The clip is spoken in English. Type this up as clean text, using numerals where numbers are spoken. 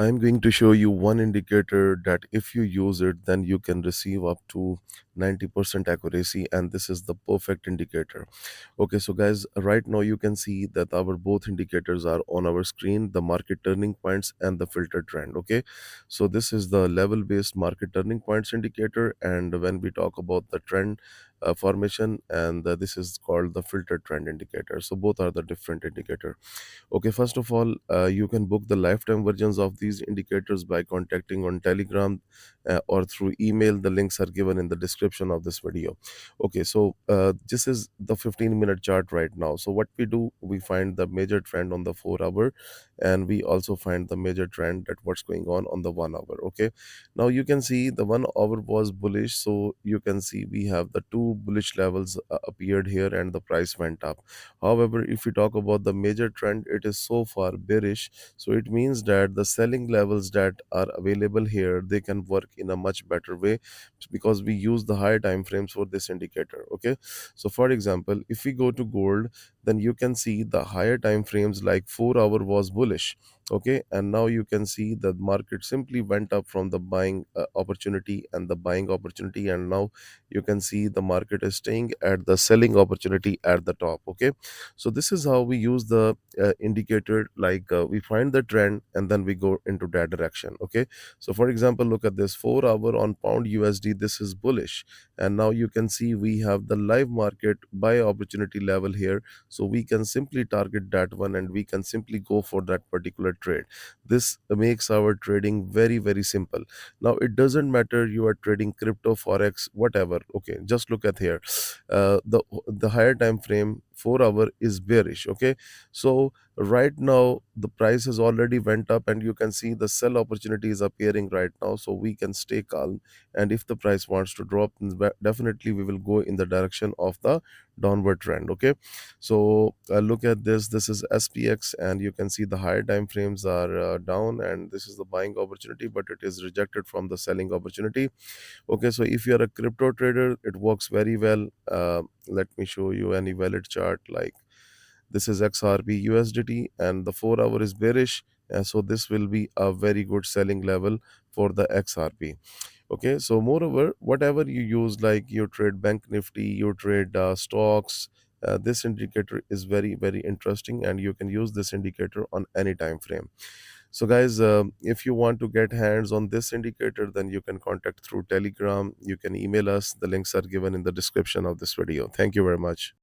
I'm going to show you one indicator that if you use it, then you can receive up to 90% accuracy, and this is the perfect indicator. Okay, so guys, right now you can see that our both indicators are on our screen, the market turning points and the filter trend. Okay, so this is the level based market turning points indicator, and when we talk about the trend formation, and this is called the filter trend indicator. So both are the different indicator. Okay, first of all, you can book the lifetime versions of these indicators by contacting on Telegram or through email. The links are given in the description of this video. Okay, so this is the 15-minute chart right now. So what we do, we find the major trend on the 4 hour, and we also find the major trend that what's going on the 1 hour. Okay, now you can see the 1 hour was bullish, so you can see we have the two bullish levels appeared here, and the price went up. However, if we talk about the major trend, it is so far bearish. So it means that the selling levels that are available here, they can work in a much better way because we use the higher time frames for this indicator. Okay. So for example, if we go to gold, then you can see the higher time frames like 4 hour was bullish. Okay. And now you can see the market simply went up from the buying opportunity and the buying opportunity. And now you can see the market is staying at the selling opportunity at the top. Okay, so this is how we use the indicator, like we find the trend and then we go into that direction. Okay, so for example, look at this 4 hour on pound USD, this is bullish, and now you can see we have the live market buy opportunity level here, so we can simply target that one and we can simply go for that particular trade. This makes our trading very very simple. Now it doesn't matter you are trading crypto, forex, whatever. Okay, just look at here, the higher time frame 4 hour is bearish. Okay, so right now the price has already went up and you can see the sell opportunity is appearing right now, so we can stay calm, and if the price wants to drop, then definitely we will go in the direction of the downward trend. Okay, so look at this is SPX, and you can see the higher time frames are down, and this is the buying opportunity, but it is rejected from the selling opportunity. Okay, so if you are a crypto trader, it works very well. Let me show you any valid chart. Like this is XRP USDT, and the 4 hour is bearish. So this will be a very good selling level for the XRP. Okay, so moreover, whatever you use, like you trade Bank Nifty, you trade stocks, this indicator is very very interesting, and you can use this indicator on any time frame. So guys, if you want to get hands on this indicator, then you can contact through Telegram, you can email us, the links are given in the description of this video. Thank you very much.